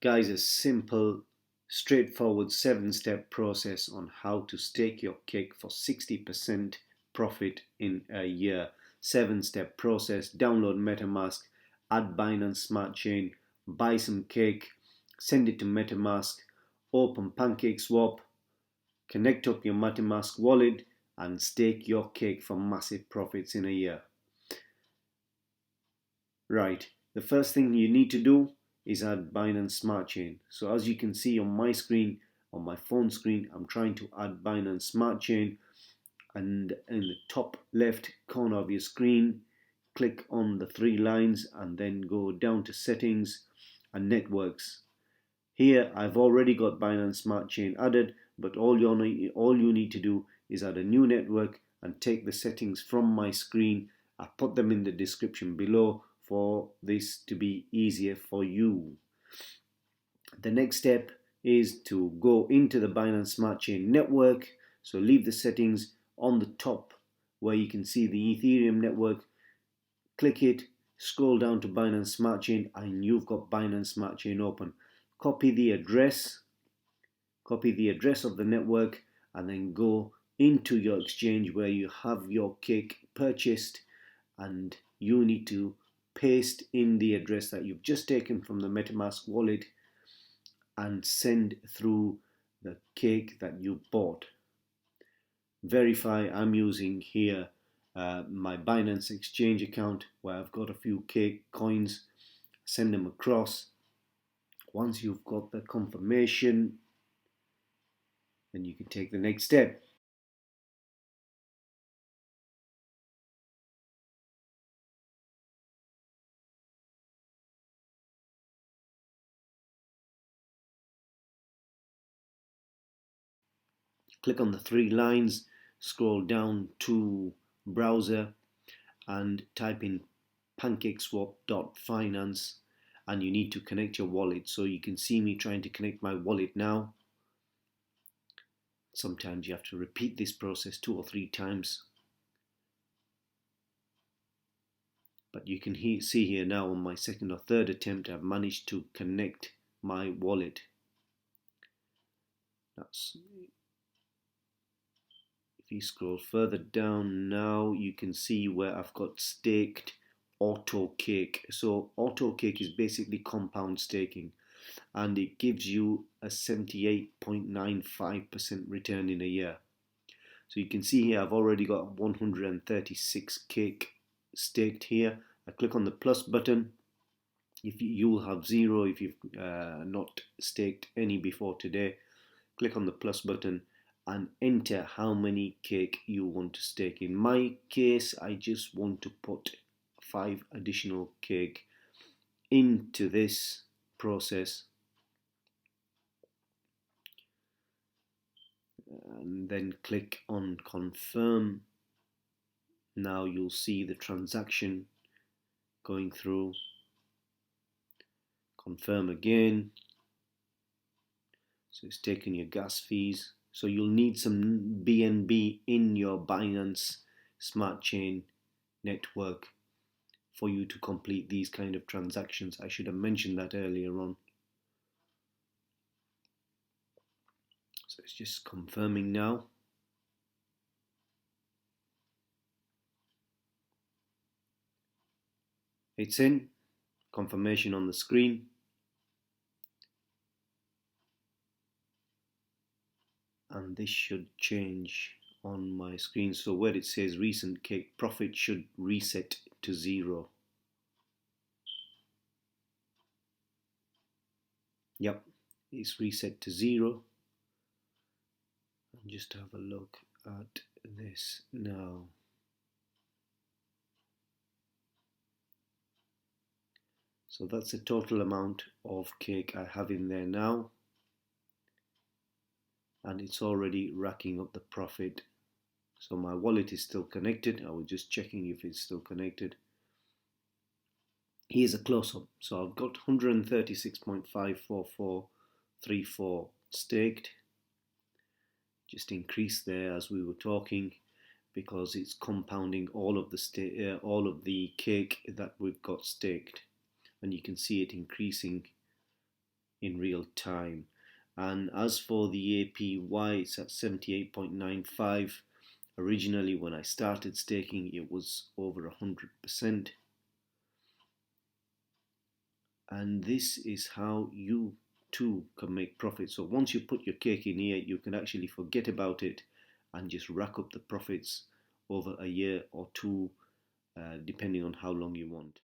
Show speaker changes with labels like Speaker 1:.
Speaker 1: Guys, a simple, straightforward 7-step process on how to stake your cake for 60% profit in a year. 7-step process. Download Metamask, add Binance Smart Chain, buy some cake, send it to Metamask, open PancakeSwap, connect up your Metamask wallet, and stake your cake for massive profits in a year. Right, the first thing you need to do is add Binance Smart Chain. So as you can see on my screen, on my phone screen, I'm trying to add Binance Smart Chain, and in the top left corner of your screen, click on the 3 lines and then go down to settings and networks. Here I've already got Binance Smart Chain added, but all you need to do is add a new network and take the settings from my screen. I put them in the description below for this to be easier for you. The next step is to go into the Binance Smart Chain network. So leave the settings on the top where you can see the Ethereum network. Click it, scroll down to Binance Smart Chain, and you've got Binance Smart Chain open. Copy the address of the network, and then go into your exchange where you have your cake purchased, and you need to paste in the address that you've just taken from the Metamask wallet and send through the cake that you bought. Verify. I'm using here my Binance exchange account where I've got a few cake coins. Send them across. Once you've got the confirmation, then you can take the next step. Click on the 3 lines, scroll down to browser and type in PancakeSwap.finance, and you need to connect your wallet. So you can see me trying to connect my wallet now. Sometimes you have to repeat this process 2 or 3 times. But you can see here now on my 2nd or 3rd attempt I've managed to connect my wallet. If you scroll further down now, you can see where I've got staked auto cake. So auto cake is basically compound staking, and it gives you a 78.95% return in a year. So you can see here I've already got 136 cake staked here. I click on the plus button. If you'll have 0 if you've not staked any before today. Click on the plus button and enter how many cake you want to stake. In my case, I just want to put 5 additional cake into this process, and then click on confirm. Now you'll see the transaction going through. Confirm again. So it's taking your gas fees. So you'll need some BNB in your Binance Smart Chain network for you to complete these kind of transactions. I should have mentioned that earlier on. So it's just confirming now. It's in. Confirmation on the screen. And this should change on my screen. So where it says recent cake profit should reset to 0. Yep, it's reset to 0. And just have a look at this now. So that's the total amount of cake I have in there now, and it's already racking up the profit. So my wallet is still connected. I was just checking if it's still connected. Here's a close-up. So I've got 136.54434 staked. Just increase there as we were talking, because it's compounding all of the cake that we've got staked, and you can see it increasing in real time. And as for the APY, it's at 78.95. Originally, when I started staking, it was over 100%. And this is how you too can make profits. So once you put your cake in here, you can actually forget about it and just rack up the profits over a year or two, depending on how long you want.